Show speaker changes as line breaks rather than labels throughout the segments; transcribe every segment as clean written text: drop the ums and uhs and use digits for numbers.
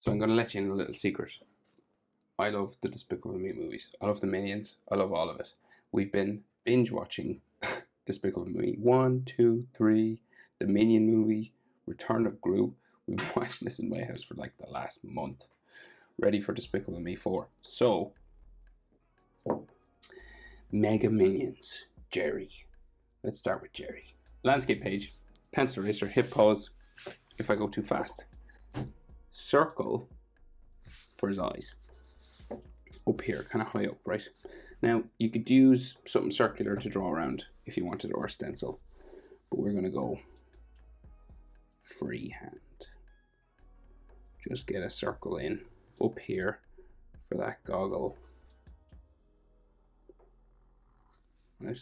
So I'm going to let you in a little secret. I love the Despicable Me movies. I love the Minions. I love all of it. We've been binge watching Despicable Me 1, 2, 3, the Minion movie, Return of Gru. We've been watching this in my house for like the last month. Ready for Despicable Me 4. So, Mega Minions, Jerry. Let's start with Jerry. Landscape page, pencil eraser, hit pause if I go too fast. Circle for his eyes. Up here, kind of high up, right? Now, you could use something circular to draw around if you wanted, or a stencil. But we're going to go freehand. Just get a circle in up here for that goggle. Right?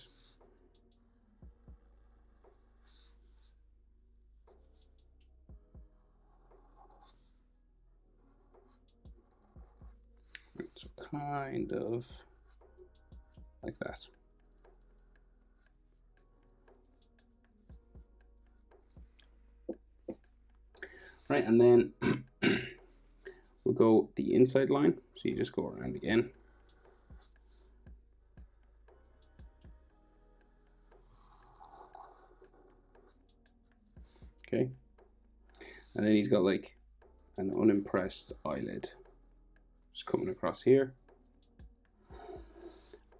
So kind of like that. Right, and then we'll go the inside line. So you just go around again. Okay. And then he's got like an unimpressed eyelid just coming across here.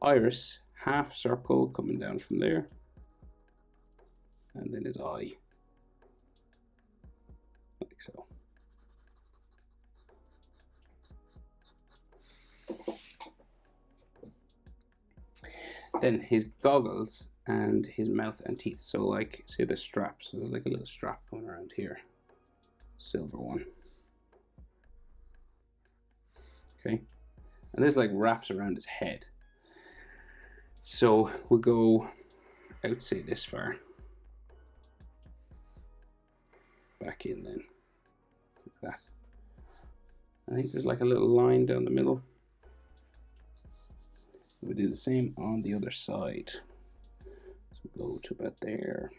Iris, half circle coming down from there. And then his eye. Like so. Then his goggles and his mouth and teeth. So like, say the strap. So there's like a little strap going around here. Silver one. Okay. And this like wraps around his head. So we'll go out, say this far. Back in then. Like that. I think there's like a little line down the middle. We'll do the same on the other side. So we'll go to about there.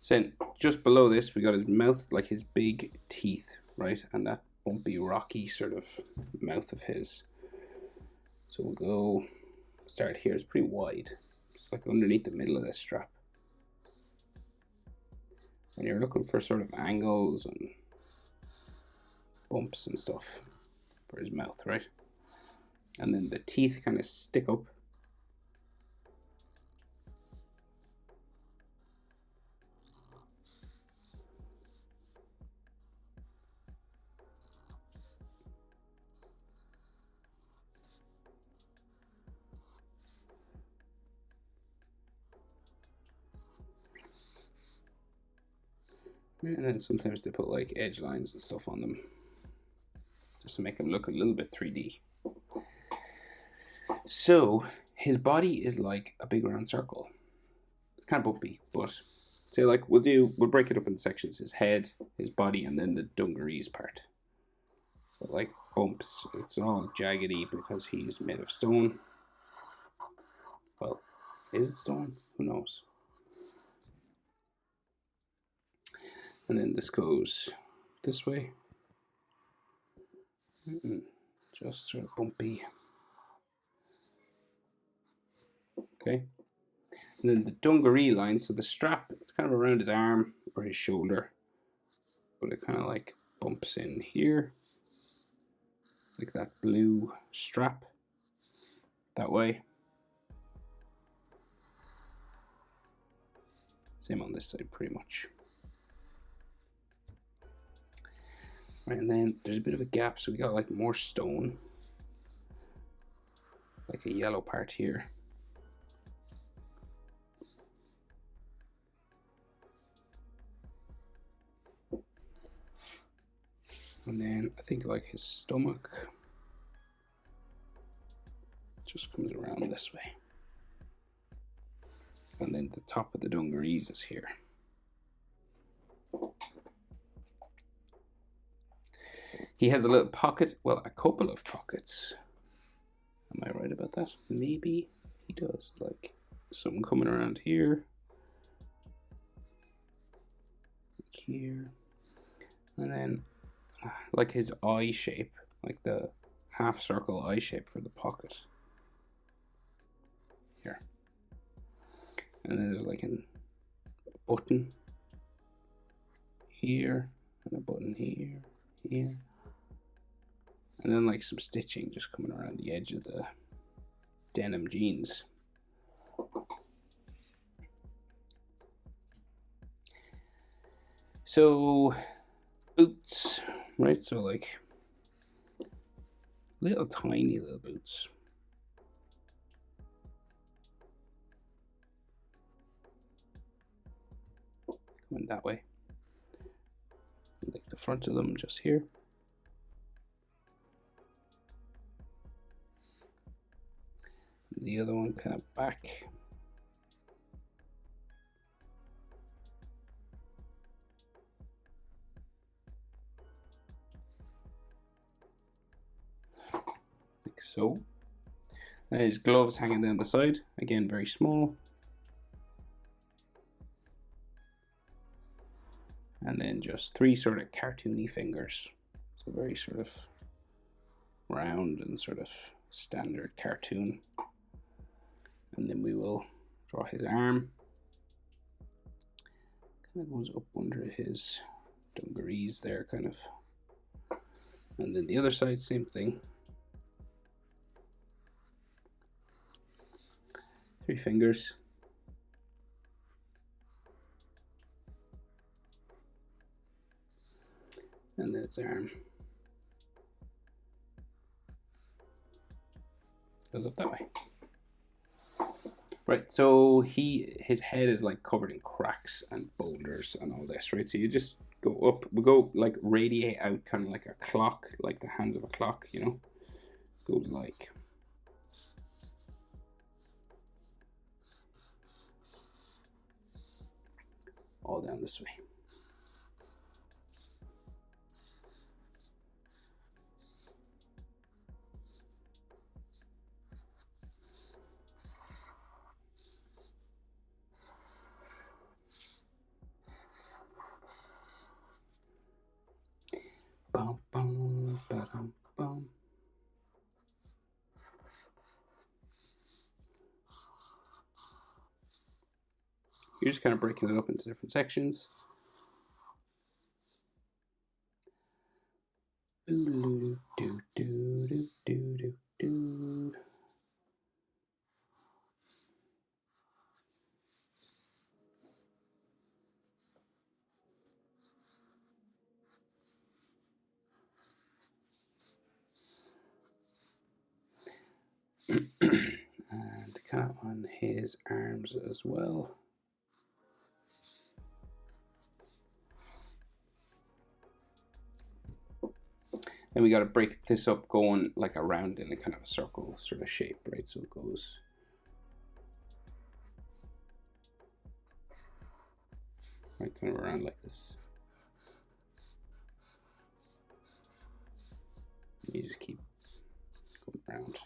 So just below this, we got his mouth, like his big teeth, right? And that bumpy, rocky sort of mouth of his. So we'll go, start here, it's pretty wide. It's like underneath the middle of this strap. And you're looking for sort of angles and bumps and stuff for his mouth, right? And then the teeth kind of stick up. And then sometimes they put like edge lines and stuff on them just to make them look a little bit 3D. So his body is like a big round circle. It's kind of bumpy, but say like we'll break it up in sections: his head, his body, and then the dungarees part. So like bumps, it's all jaggedy because he's made of stone. Well, is it stone? Who knows? And then this goes this way. Just sort of bumpy. Okay. And then the dungaree line, so the strap, it's kind of around his arm or his shoulder, but it kind of like bumps in here, like that blue strap, that way. Same on this side, pretty much. Right, and then there's a bit of a gap, so we got like more stone, like a yellow part here. And then I think like his stomach just comes around this way. And then the top of the dungarees is here. He has a little pocket, well, a couple of pockets. Am I right about that? Maybe he does, like something coming around here. Here. And then like his eye shape, like the half circle eye shape for the pocket. Here. And then there's like a button here, and a button here, here. And then like some stitching just coming around the edge of the denim jeans. So boots, right? So like little tiny little boots. Coming that way. Like the front of them just here. The other one kind of back. Like so. And his gloves hanging down the side. Again, very small. And then just 3 sort of cartoony fingers. So very sort of round and sort of standard cartoon. And then we will draw his arm. Kind of goes up under his dungarees there, kind of. And then the other side, same thing. 3 fingers. And then his arm goes up that way. Right, so his head is like covered in cracks and boulders and all this, right? So you just go up, we go like radiate out kind of like a clock, like the hands of a clock, you know? Goes like all down this way. Bum, bum, ba-dum, bum. You're just kind of breaking it up into different sections. Do, do, do, do, do, do, do. And kind of on his arms as well. And we got to break this up going like around in a kind of a circle sort of shape, right? So it goes right kind of around like this. You just keep going around.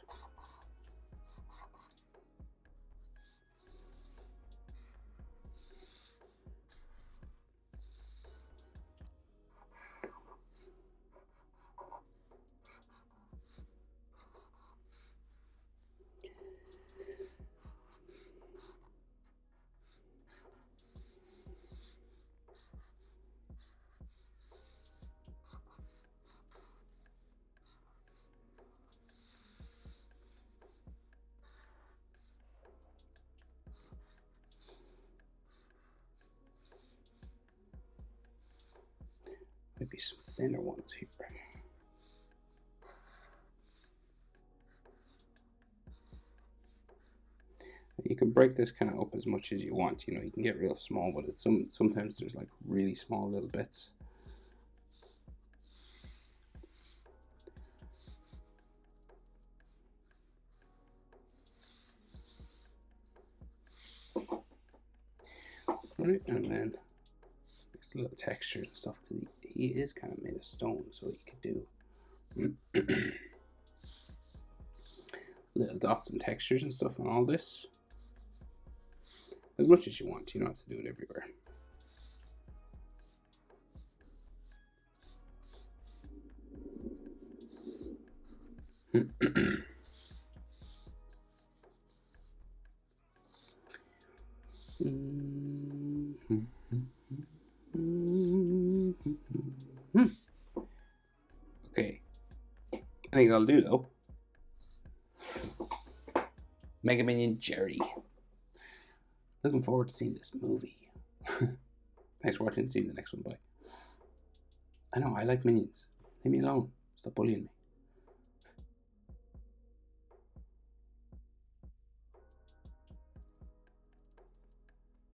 Maybe some thinner ones here. You can break this kind of up as much as you want. You know, you can get real small with it. Sometimes there's like really small little bits. Right, and then there's little textures and stuff because he is kind of made of stone, so you could do dots and textures and stuff on all this. As much as you want. You don't have to do it everywhere. Okay. I think that'll do though. Mega Minion Jerry. Looking forward to seeing this movie. Thanks for watching and seeing the next one. Bye. I know, I like minions. Leave me alone. Stop bullying me.